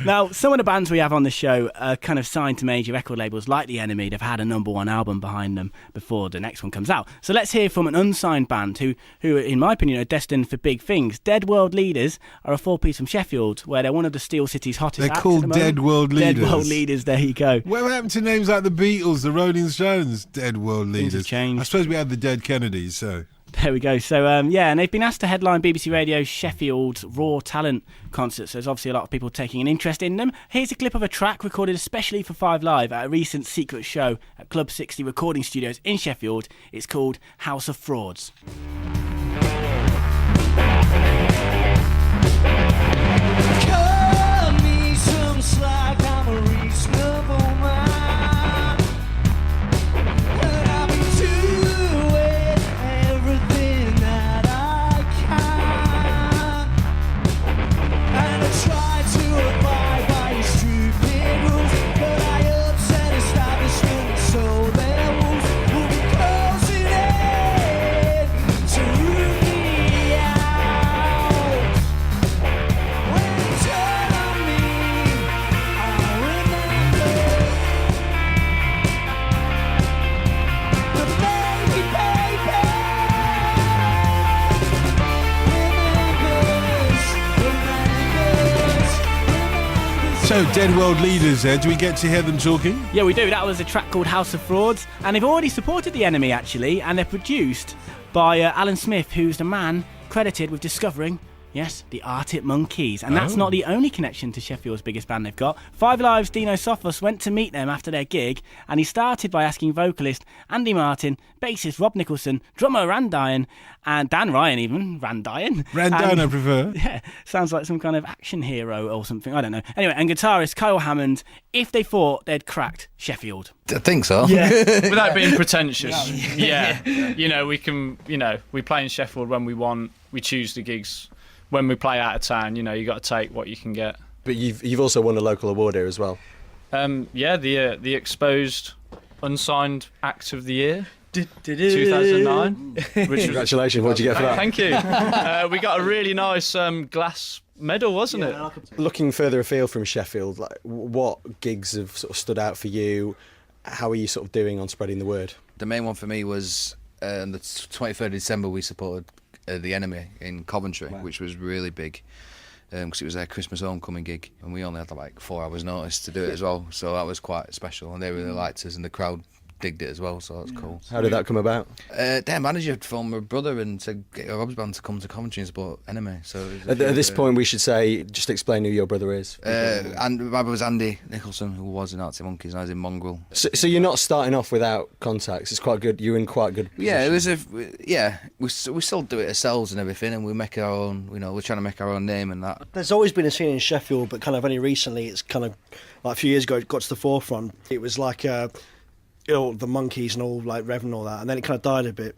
Now, some of the bands we have on the show are kind of signed to major record labels like The Enemy. They've had a #1 album behind them before the next one comes out. So let's hear from an unsigned band who, in my opinion, are destined for big things. Dead World Leaders are a 4-piece from Sheffield, where they're one of the Steel City's hottest acts. They're called Dead World Leaders. Dead World Leaders, there you go. What happened to names like the Beatles, the Rolling Stones? Dead World Things have Leaders. changed. I suppose we had the Dead Kennedys, so... There we go. So, and they've been asked to headline BBC Radio's Sheffield's Raw Talent concert, so there's obviously a lot of people taking an interest in them. Here's a clip of a track recorded especially for 5 Live at a recent secret show at Club 60 Recording Studios in Sheffield. It's called House of Frauds. Cut me some slack, I'm a reasonable man. So, Dead World Leaders, do we get to hear them talking? Yeah, we do. That was a track called House of Frauds, and they've already supported The Enemy, actually, and they're produced by Alan Smith, who's the man credited with discovering, yes, the Arctic Monkeys. And that's not the only connection to Sheffield's biggest band they've got. 5 Live's Dino Sophos went to meet them after their gig, and he started by asking vocalist Andy Martin, bassist Rob Nicholson, drummer Randian, and Dan Ryan even, Randian. I prefer. Yeah, sounds like some kind of action hero or something, I don't know. Anyway, and guitarist Kyle Hammond, if they thought they'd cracked Sheffield. I think so. Yeah. Without being pretentious. Yeah. You know, we play in Sheffield when we want, we choose the gigs. When we play out of town, you know, you got to take what you can get. But you've also won a local award here as well. Yeah, the Exposed Unsigned Act of the Year, 2009. Congratulations! What did you get for that? Thank you. We got a really nice glass medal, wasn't it? Looking further afield from Sheffield, like what gigs have sort of stood out for you? How are you sort of doing on spreading the word? The main one for me was on the 23rd of December we supported The Enemy in Coventry, which was really big because it was their Christmas homecoming gig and we only had like 4 hours notice to do it as well, so that was quite special and they really liked us and the crowd digged it as well, so that's cool. How did that come about? Their manager phoned my brother and said get Rob's band to come to Coventry and support Enemy. So at this point we should say, just explain who your brother is. And my brother was Andy Nicholson, who was in Arctic Monkeys and I was in Mongrel. So you're not starting off without contacts. It's quite good. You're in quite good position. Yeah, it was we still do it ourselves and everything, and we make our own. You know, we're trying to make our own name and that. There's always been a scene in Sheffield, but kind of only recently it's kind of like a few years ago it got to the forefront. It was like the Monkeys and all, like Rev and all that, and then it kind of died a bit,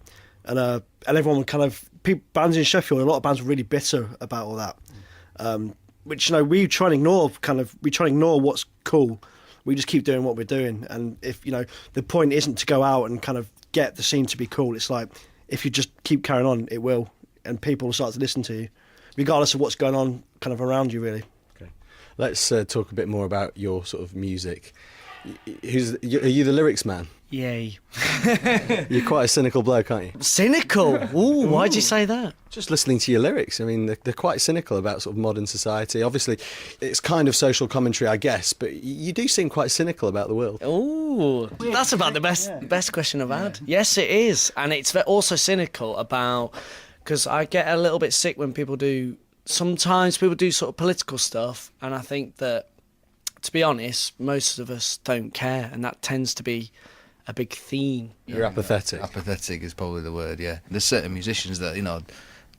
and everyone would kind of bands in Sheffield, a lot of bands were really bitter about all that, which we try and ignore. We try and ignore what's cool. We just keep doing what we're doing, and if the point isn't to go out and kind of get the scene to be cool. It's like if you just keep carrying on, it will, and people will start to listen to you, regardless of what's going on kind of around you, really. Okay, let's talk a bit more about your sort of music. Are you the lyrics man? Yay. You're quite a cynical bloke, aren't you? Cynical? Ooh, why'd you say that? Just listening to your lyrics, I mean, they're quite cynical about sort of modern society. Obviously, it's kind of social commentary, I guess, but you do seem quite cynical about the world. Ooh, that's about the best question I've had. Yes, it is. And it's also cynical about, because I get a little bit sick when sometimes people do sort of political stuff, and I think that, to be honest, most of us don't care, and that tends to be a big theme. You're apathetic. Apathetic is probably the word, yeah. There's certain musicians that,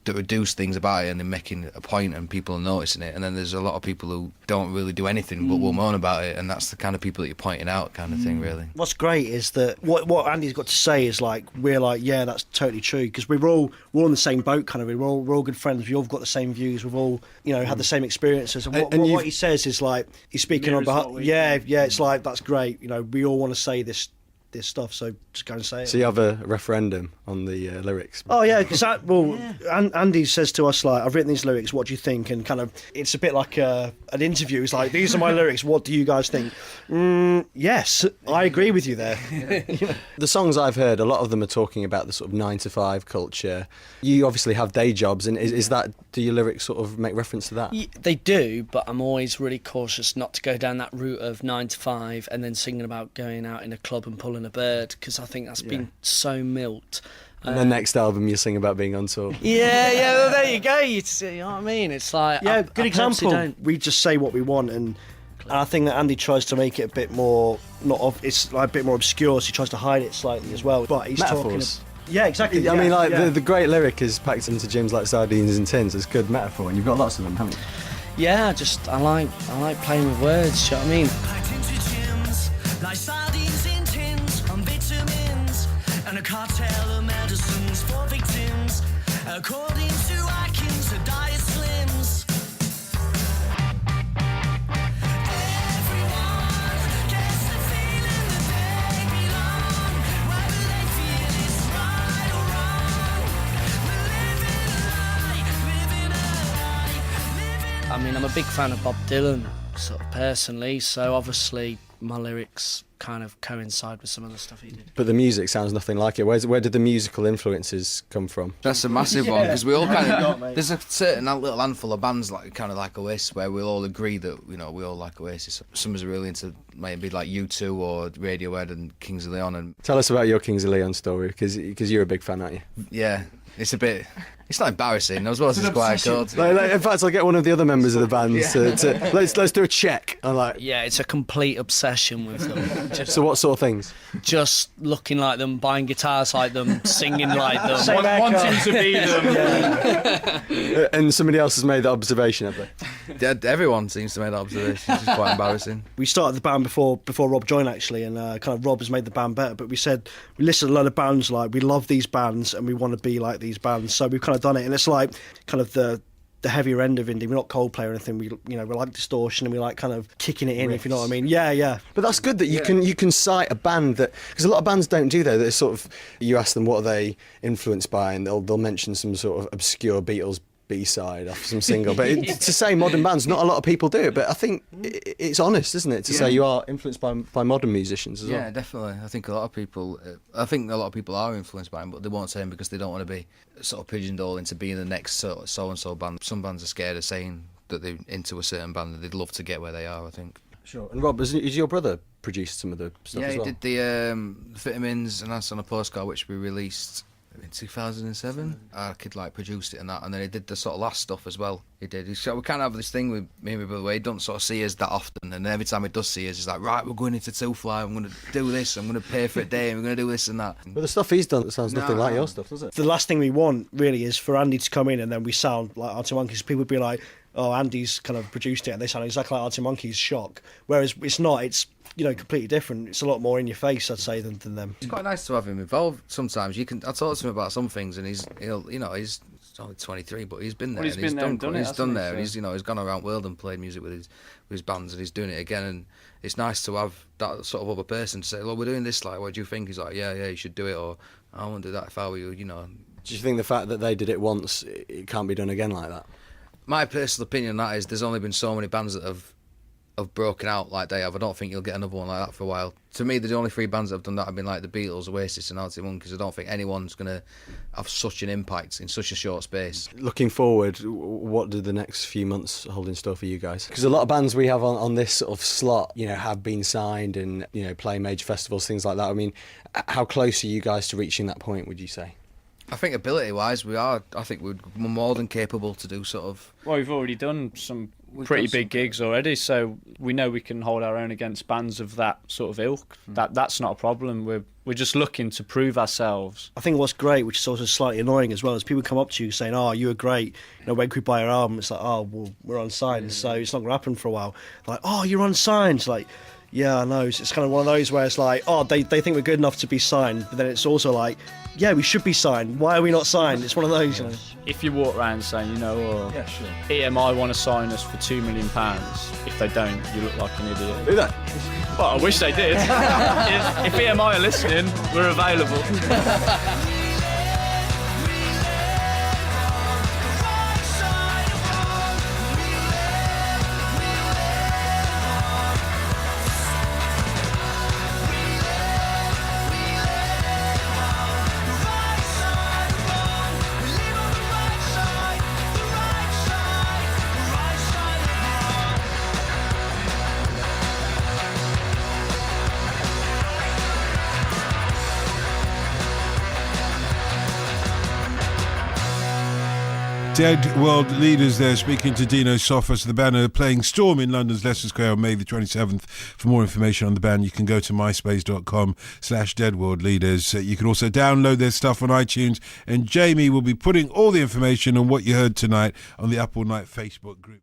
that reduce things about it and they're making a point and people are noticing it, and then there's a lot of people who don't really do anything but will moan about it, and that's the kind of people that you're pointing out kind of thing, really. What's great is that what Andy's got to say is we're like, yeah, that's totally true, because we're all in the same boat, kind of. We're all good friends. We've all got the same views. We've all had the same experiences. And what he says is like he's speaking on behalf. Yeah, it's like that's great. We all want to say this this stuff, so just go and say it. So you have a referendum on the lyrics? Oh yeah, because Andy says to us like, "I've written these lyrics. What do you think?" And kind of, it's a bit like an interview. It's like, "These are my lyrics. What do you guys think?" Yes, I agree with you there. The songs I've heard, a lot of them are talking about the sort of 9-to-5 culture. You obviously have day jobs, and is that, do your lyrics sort of make reference to that? They do, but I'm always really cautious not to go down that route of 9 to 5 and then singing about going out in a club and pulling a bird, because I think that's been so milked. And the next album you sing about being on tour. Yeah, well, there you go. You know what I mean? It's like, Yeah, I good example. don't. We just say what we want, and I think that Andy tries to make it a bit more it's like a bit more obscure. So he tries to hide it slightly as well. But he's Metaphors. talking. Yeah, exactly. I mean, like yeah. the great lyric is packed into gyms like sardines and tins. It's a good metaphor, and you've got lots of them, haven't you? Yeah, I like playing with words. You know what I mean? Packed into gyms, like sardines in tins, on vitamins, and a cartel of medicines for victims. According to Atkins, a diet slims. Everyone gets the feeling that they belong, whether they feel it's right or wrong. We're living a lie. I mean, I'm a big fan of Bob Dylan, sort of personally, so obviously my lyrics kind of coincide with some of the stuff he did. But the music sounds nothing like it. Where did the musical influences come from? That's a massive one, because we all kind got, of mate. there's a certain little handful of bands like kind of like Oasis where we'll all agree that, you know, we all like Oasis. Some is really into maybe like U2 or Radiohead and Kings of Leon, and Tell us about your Kings of Leon story, because you're a big fan, aren't you? yeah, it's not embarrassing. I suppose it's quite good. Like, in fact, I'll get one of the other members of the band to let's do a check. I'm like, Yeah, it's a complete obsession with them. so what sort of things? Just looking like them, buying guitars like them, singing like them. Same haircut. Wanting to be them. And somebody else has made that observation, have they? Everyone seems to make that observation, which is quite embarrassing. We started the band before Rob joined actually, and kind of Rob has made the band better. But we said we listened to a lot of bands like we love these bands and we want to be like these bands. So we've kind of done it, and it's like kind of the heavier end of indie. We're not Coldplay or anything. We like distortion and we like kind of kicking it in, if you know what I mean. Yeah. But that's good that you can cite a band that, because a lot of bands don't do that. They're sort of, you ask them what are they influenced by, and they'll mention some sort of obscure Beatles B-side off some single. But to say modern bands, not a lot of people do it. But I think it's honest, isn't it, to say you are influenced by modern musicians as well. Yeah, definitely. I think a lot of people are influenced by them, but they won't say them because they don't want to be sort of pigeonholed into being the next so and so band. Some bands are scared of saying that they're into a certain band and they'd love to get where they are, I think. Sure. And Rob, is your brother produced some of the stuff Yeah, as he well? did the vitamins, and that's on a postcard which we released in 2007. Our kid produced it and that, and then he did the sort of last stuff as well. He did. We kind of have this thing with me and my brother where he don't sort of see us that often, and every time he does see us, he's like, right, we're going into Two Fly, I'm going to do this, I'm going to pay for a day, and we're going to do this and that. But the stuff he's done sounds nothing like your stuff, does it? The last thing we want really is for Andy to come in and then we sound like Arctic Monkeys. People would be like, oh, Andy's kind of produced it and they sound exactly like Arctic Monkeys. Shock. Whereas it's not. It's completely different. It's a lot more in your face, I'd say, than them. It's quite nice to have him involved. Sometimes I talk to him about some things, and he's only 23, but he's been there. Well, he's and been there and done it, He's done hasn't he? there, and So- he's gone around the world and played music with his bands, and he's doing it again. And it's nice to have that sort of other person to say, well, we're doing this. Like, what do you think? He's like, yeah, you should do it, or I won't do that if I were you. You know. Do you think the fact that they did it once, it can't be done again like that? My personal opinion on that is there's only been so many bands that have broken out like they have. I don't think you'll get another one like that for a while. To me, the only three bands that have done that have been like the Beatles, Oasis and Arctic Monkeys. I don't think anyone's going to have such an impact in such a short space. Looking forward, what do the next few months hold in store for you guys? Because a lot of bands we have on this sort of slot, have been signed and, play major festivals, things like that. I mean, how close are you guys to reaching that point, would you say? I think ability-wise, we are. I think we're more than capable to do sort of. Well, we've already done some pretty big gigs already, so we know we can hold our own against bands of that sort of ilk. That's not a problem. We're just looking to prove ourselves. I think what's great, which is also slightly annoying as well, is people come up to you saying, oh, you were great. When can we buy your album? It's like, oh, well, we're unsigned, so it's not going to happen for a while. Like, oh, you're unsigned. It's like, Yeah, I know. It's kind of one of those where it's like, oh, they think we're good enough to be signed, but then it's also like, yeah, we should be signed. Why are we not signed? It's one of those, you know. If you walk around saying, EMI want to sign us for £2 million, if they don't, you look like an idiot. Do they? Well, I wish they did. if EMI are listening, we're available. Dead World Leaders there, speaking to Dino, Sophos. The band are playing Storm in London's Leicester Square on May the 27th. For more information on the band, you can go to myspace.com/deadworldleaders. You can also download their stuff on iTunes, and Jamie will be putting all the information on what you heard tonight on the Up All Night Facebook group.